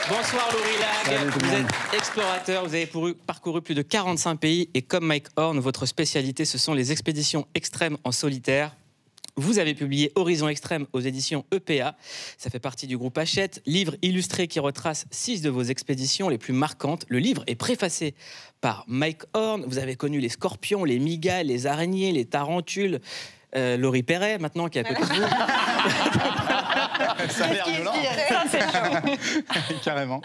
Bonsoir Laurie Lag, vous êtes explorateur, vous avez parcouru plus de 45 pays et comme Mike Horn, votre spécialité ce sont les expéditions extrêmes en solitaire. Vous avez publié Horizon Extrême aux éditions EPA, ça fait partie du groupe Hachette, livre illustré qui retrace 6 de vos expéditions les plus marquantes. Le livre est préfacé par Mike Horn, vous avez connu les scorpions, les mygales, les araignées, les tarentules, Laurie Perret maintenant qui est à côté de vous. Ça a l'air violent. Carrément.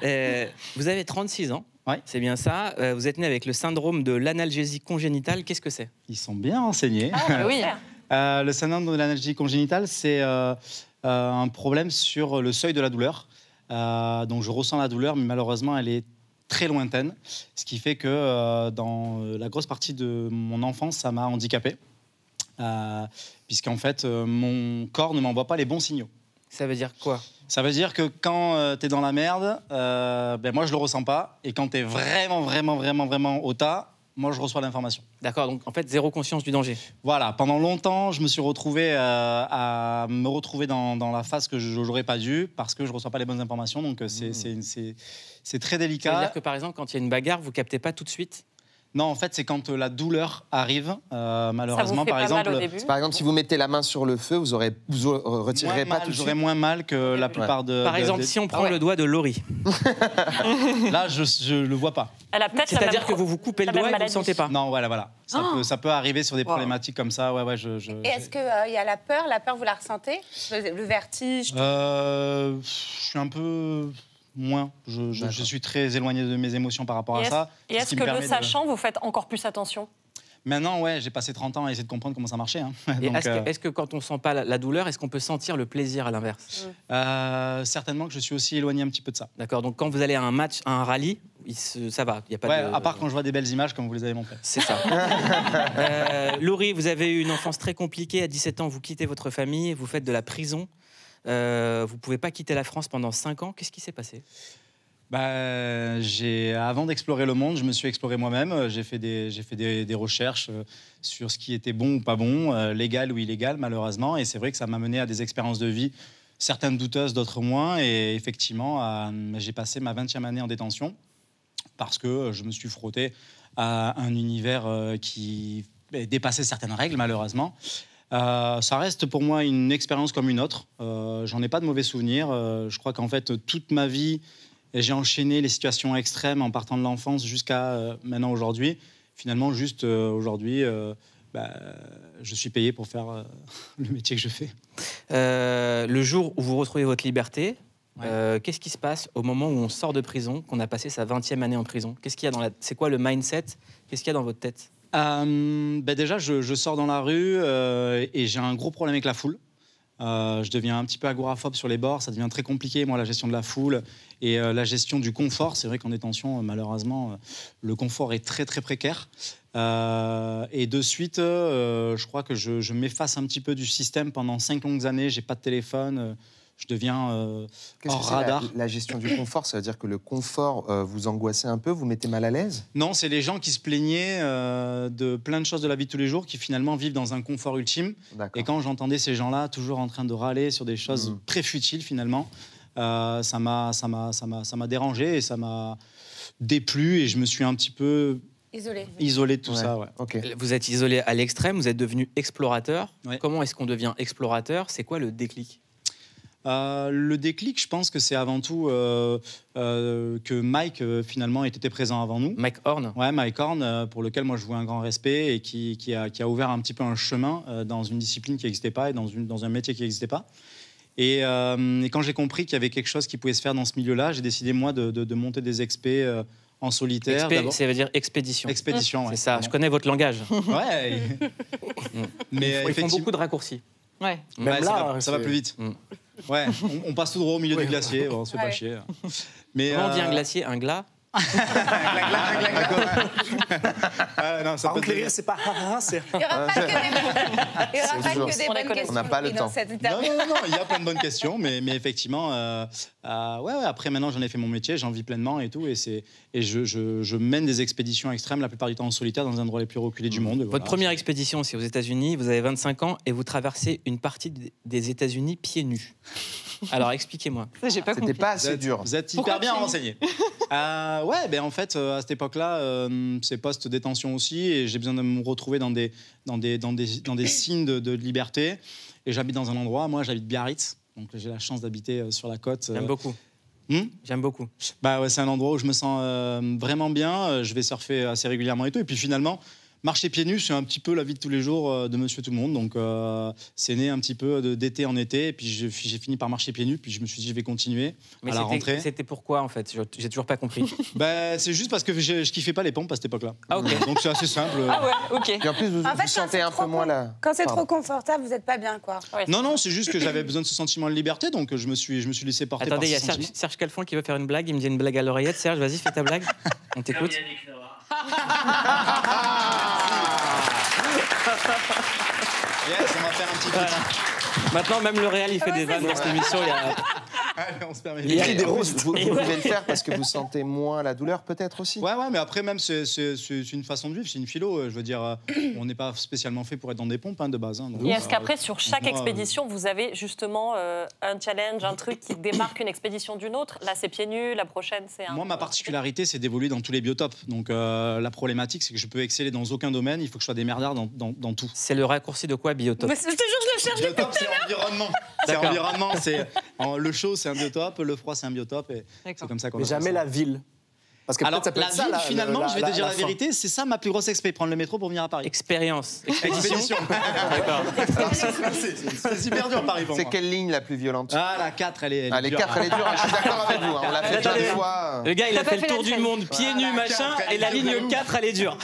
Vous avez 36 ans, ouais. C'est bien ça. Vous êtes né avec le syndrome de l'analgésie congénitale. Qu'est-ce que c'est? Ils sont bien renseignés. Ah, oui. Le syndrome de l'analgésie congénitale, c'est un problème sur le seuil de la douleur. Donc je ressens la douleur, mais malheureusement, elle est très lointaine. Ce qui fait que dans la grosse partie de mon enfance, ça m'a handicapé. Puisqu'en fait, mon corps ne m'envoie pas les bons signaux. Ça veut dire quoi? Ça veut dire que quand tu es dans la merde, moi je le ressens pas. Et quand tu es vraiment au tas, moi je reçois l'information. D'accord, donc en fait, zéro conscience du danger. Voilà, pendant longtemps, je me suis retrouvé à me retrouver dans la phase que je n'aurais pas dû parce que je ne reçois pas les bonnes informations. Donc c'est très délicat. Ça veut dire que par exemple, quand il y a une bagarre, vous captez pas tout de suite? Non, en fait, c'est quand la douleur arrive, malheureusement, par exemple. Par exemple, si vous mettez la main sur le feu, vous retirerez pas tout de suite. J'aurais moins mal que la plupart de... Par exemple, si on prend le doigt de Laurie. Là, je le vois pas. C'est-à-dire que vous vous coupez le doigt et vous ne le sentez pas? Non, voilà. Ça peut arririr sur des problématiques comme ça. Ouais, Et est-ce qu'il y a la peur? La peur, vous la ressentez? Le vertige? Je suis un peu... moins. Je suis très éloigné de mes émotions par rapport à ça. Et est-ce que le sachant, vous faites encore plus attention? Maintenant, ouais, j'ai passé 30 ans à essayer de comprendre comment ça marchait. Hein. Et est-ce que quand on ne sent pas la douleur, est-ce qu'on peut sentir le plaisir à l'inverse? Certainement que je suis aussi éloigné un petit peu de ça. D'accord, donc quand vous allez à un match, à un rallye, ça va, il n'y a pas de... À part quand je vois des belles images comme vous les avez montrées. C'est ça. Laurie, vous avez eu une enfance très compliquée. À 17 ans, vous quittez votre famille, vous faites de la prison. Vous ne pouvez pas quitter la France pendant 5 ans. Qu'est-ce qui s'est passé? Avant d'explorer le monde, je me suis exploré moi-même. J'ai fait des recherches sur ce qui était bon ou pas bon, légal ou illégal, malheureusement. Et c'est vrai que ça m'a mené à des expériences de vie, certaines douteuses, d'autres moins. Et effectivement, j'ai passé ma 20e année en détention parce que je me suis frotté à un univers qui dépassait certaines règles, malheureusement. Ça reste pour moi une expérience comme une autre. J'en ai pas de mauvais souvenirs. Je crois qu'en fait, toute ma vie, j'ai enchaîné les situations extrêmes en partant de l'enfance jusqu'à maintenant aujourd'hui. Finalement, juste aujourd'hui, je suis payé pour faire le métier que je fais. Le jour où vous retrouvez votre liberté, ouais. Qu'est-ce qui se passe au moment où on sort de prison, qu'on a passé sa 20e année en prison? Qu'est-ce qu'il y a C'est quoi le mindset? Qu'est-ce qu'il y a dans votre tête? Déjà, je sors dans la rue et j'ai un gros problème avec la foule. Je deviens un petit peu agoraphobe sur les bords, ça devient très compliqué, moi, la gestion de la foule et la gestion du confort. C'est vrai qu'en détention, malheureusement, le confort est très, très précaire. Et de suite, je crois que je m'efface un petit peu du système pendant 5 longues années. J'ai pas de téléphone. Je deviens hors radar. La gestion du confort, ça veut dire que le confort vous angoissez un peu, vous mettez mal à l'aise? Non, c'est les gens qui se plaignaient de plein de choses de la vie de tous les jours, qui finalement vivent dans un confort ultime. Et quand j'entendais ces gens-là toujours en train de râler sur des choses très futiles finalement, ça m'a dérangé et ça m'a déplu et je me suis un petit peu isolé de tout ça. Ouais. Okay. Vous êtes isolé à l'extrême, vous êtes devenu explorateur. Ouais. Comment est-ce qu'on devient explorateur? C'est quoi le déclic? Le déclic, je pense que c'est avant tout que Mike, finalement, était présent avant nous. Mike Horn. Ouais, Mike Horn, pour lequel moi je voue un grand respect et qui a ouvert un petit peu un chemin dans une discipline qui n'existait pas et dans un métier qui n'existait pas. Et quand j'ai compris qu'il y avait quelque chose qui pouvait se faire dans ce milieu-là, j'ai décidé, moi, de monter des expés en solitaire. Ça veut dire expédition. Expédition, ouais. C'est ça, je connais votre langage. Ouais. Mais ils font beaucoup de raccourcis. Ouais. Même là, ça va plus vite. Ouais, on passe tout droit au milieu du glacier, on se fait pas chier. Mais comment on dit un glacier? Un glas? Non, ça peut être... c'est pas c'est... Il n'y aura pas que des bonnes questions. On n'a pas le temps. Non, il y a plein de bonnes questions, mais effectivement, après maintenant j'en ai fait mon métier, j'en vis pleinement et tout, et je mène des expéditions extrêmes, la plupart du temps en solitaire, dans les endroits les plus reculés du monde. Votre première expédition, c'est aux États-Unis, vous avez 25 ans et vous traversez une partie des États-Unis pieds nus. Alors, expliquez-moi. J'ai pas compris. C'était pas assez dur. Vous êtes hyper bien renseigné. Ouais, ben en fait, à cette époque-là, c'est post-détention aussi, et j'ai besoin de me retrouver dans des signes de liberté. Et j'habite dans un endroit, moi j'habite Biarritz, donc j'ai la chance d'habiter sur la côte. J'aime beaucoup. J'aime beaucoup. Bah ouais, c'est un endroit où je me sens vraiment bien. Je vais surfer assez régulièrement et tout. Et puis finalement, marcher pieds nus, c'est un petit peu la vie de tous les jours de Monsieur Tout le Monde. Donc c'est né un petit peu d'été en été. Et puis j'ai fini par marcher pieds nus. Puis je me suis dit, je vais continuer à la rentrée. C'était pourquoi en fait? J'ai toujours pas compris. Bah, c'est juste parce que je kiffais pas les pompes à cette époque-là. Ah ok. Donc c'est assez simple. Ah ouais, ok. Et en plus, vous sentez un peu moins là. Quand c'est trop confortable, vous n'êtes pas bien, quoi. Ouais, Non, c'est juste que j'avais besoin de ce sentiment de liberté. Donc je me suis laissé porter Attendez, il y a par ce sentiment. Serge Calfon qui veut faire une blague. Il me dit une blague à l'oreillette. Serge, vas-y, fais ta blague. On t'écoute. Yes, on va faire un petit peu. Maintenant, même le Réal, il fait des vannes dans cette émission. Allez, on se permet. Il y a des roses. Vous pouvez le faire parce que vous sentez moins la douleur, peut-être aussi. Ouais, mais après, même, c'est une façon de vivre, c'est une philo. Je veux dire, on n'est pas spécialement fait pour être dans des pompes de base. Donc, Et est-ce qu'après, sur chaque moi, expédition, vous avez justement un challenge, un truc qui démarque une expédition d'une autre? Là, c'est pieds nus, la prochaine, c'est un... Moi, ma particularité, c'est d'évoluer dans tous les biotopes. Donc, la problématique, c'est que je peux exceller dans aucun domaine. Il faut que je sois des merdards dans tout. C'est le raccourci de quoi, biotope? Mais je te jure, je le cherche depuis Biotope, c'est environnement. C'est D'accord. environnement. Le chaud, c'est un biotope. Le froid, c'est un biotope. Et c'est comme ça qu'on Mais appelle jamais ça. la ville. Parce que Alors, peut-être ça peut la être ça, ville, finalement, je vais te dire la fin. vérité, c'est ça ma plus grosse expé, prendre le métro pour venir à Paris. Expérience. Expédition. D'accord. C'est super dur, Paris, pour C'est moi. quelle ligne la plus violente? Ah, la 4, elle est Les dure. 4, elle est dure. Je suis d'accord avec vous. On l'a fait déjà Attendez. deux fois. Le gars, il a T'as fait pas le fait tour la du scène. monde, pieds nus, machin, et la ligne 4, elle est dure.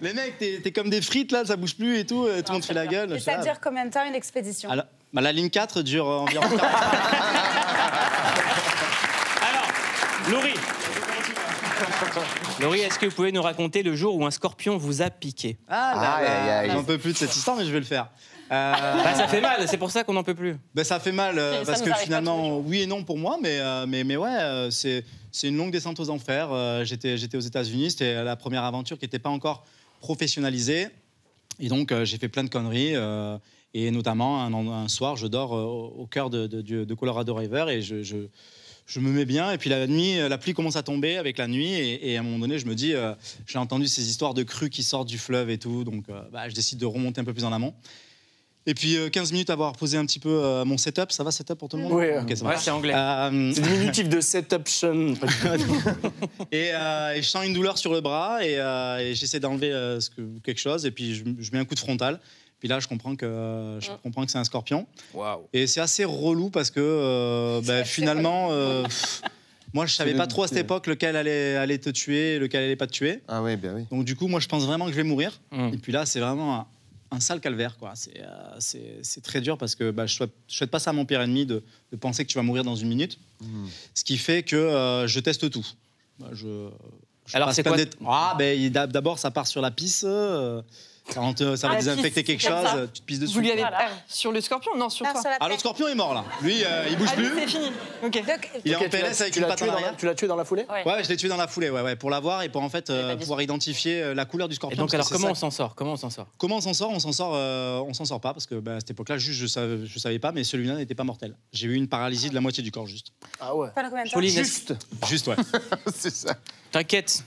Les mecs, t'es comme des frites, là, ça bouge plus et tout. Tout le monde fait la gueule. Et ça dure combien de temps, une expédition? Alors, la ligne 4 dure environ 40. Alors, Laurie, est-ce que vous pouvez nous raconter le jour où un scorpion vous a piqué? J'en peux plus de cette histoire, mais je vais le faire. Ça fait mal, c'est pour ça qu'on n'en peut plus. Ça fait mal ça parce nous que arrive pas tous les finalement, jours. oui et non pour moi, mais ouais, c'est une longue descente aux enfers. J'étais aux États-Unis, c'était la première aventure qui n'était pas encore professionnalisée, et donc j'ai fait plein de conneries. Et notamment un soir, je dors au cœur de Colorado River et je me mets bien. Et puis la pluie commence à tomber avec la nuit, et à un moment donné, je me dis, j'ai entendu ces histoires de crues qui sortent du fleuve et tout, donc je décide de remonter un peu plus en amont. Et puis 15 minutes avoir posé un petit peu mon setup. Ça va, setup pour tout le monde? Oui. Ok, ça va. Ouais, c'est anglais. C'est diminutif de setuption. Et je sens une douleur sur le bras, et j'essaie d'enlever quelque chose, et puis je mets un coup de frontal. Puis là, je comprends que c'est un scorpion. Waouh. Et c'est assez relou parce que finalement, moi, je savais pas trop à cette époque lequel allait te tuer et lequel allait pas te tuer. Ah oui, bien oui. Donc du coup, moi, je pense vraiment que je vais mourir. Et puis là, c'est vraiment un sale calvaire, quoi. C'est très dur parce que je souhaite pas ça à mon pire ennemi de penser que tu vas mourir dans une minute. Ce qui fait que je teste tout. Alors, passe c'est plein quoi d'abord, ça part sur la pisse. Ça va désinfecter quelque chose, tu te pisses dessus. Vous lui avez sur le scorpion? Non, sur toi. Ah, l'autre scorpion est mort là. Lui, il bouge plus. C'est fini. Ok. Il est en PLS avec une patte en arrière. Tu l'as tué dans la foulée? Ouais, je l'ai tué dans la foulée, ouais, pour l'avoir et pour en fait pouvoir identifier la couleur du Et scorpion. donc, parce alors, que comment c'est on s'en sort? Comment on s'en sort? Comment on s'en sort pas parce que à cette époque-là, juste je savais pas, mais celui-là n'était pas mortel. J'ai eu une paralysie de la moitié du corps juste. Ah ouais. Pendant combien de temps? Pauline, Juste, ouais. C'est ça. T'inquiète,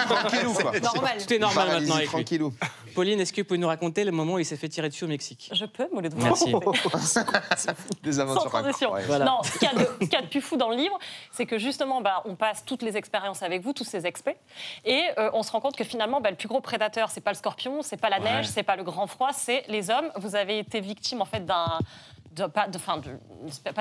Tranquillou, quoi. Normal. tout est normal Paralysie maintenant avec lui. tranquillou. Pauline, est-ce que vous pouvez nous raconter le moment où il s'est fait tirer dessus au Mexique? Je peux, moi, les deux. Merci. Des Sans aventures transition. incroyables. Voilà. Non, ce qu'il y a de plus fou dans le livre, c'est que justement, on passe toutes les expériences avec vous, tous ces experts, et on se rend compte que finalement, le plus gros prédateur, c'est pas le scorpion, c'est pas la neige, c'est pas le grand froid, c'est les hommes. Vous avez été victime en fait pas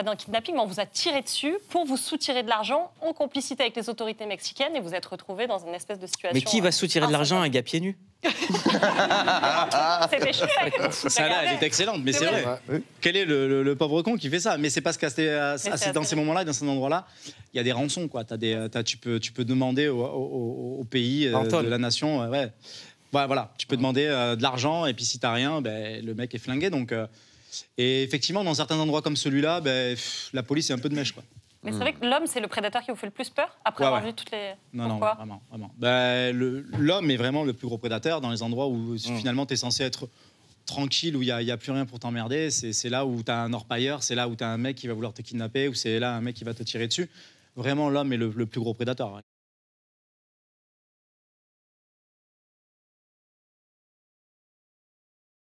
d'un kidnapping, mais on vous a tiré dessus pour vous soutirer de l'argent en complicité avec les autorités mexicaines, et vous êtes retrouvés dans une espèce de situation. Mais qui va soutirer de l'argent à un gars pieds nus? C'était chouette. Celle-là, elle est excellente, mais c'est vrai. Quel est le pauvre con qui fait ça? Mais c'est parce qu'à dans ces moments-là, dans cet endroit-là, il y a des rançons, quoi. Tu peux demander au pays de la nation, ouais, voilà, tu peux demander de l'argent, et puis si t'as rien, le mec est flingué, donc. Et effectivement, dans certains endroits comme celui-là, la police est un peu de mèche, quoi. Mais c'est vrai que l'homme, c'est le prédateur qui vous fait le plus peur après avoir vu toutes les. Non, Pourquoi vraiment. L'homme est vraiment le plus gros prédateur dans les endroits où finalement tu es censé être tranquille, où il n'y a plus rien pour t'emmerder. C'est là où tu as un orpailleur, c'est là où tu as un mec qui va vouloir te kidnapper, ou c'est là un mec qui va te tirer dessus. Vraiment, l'homme est le plus gros prédateur.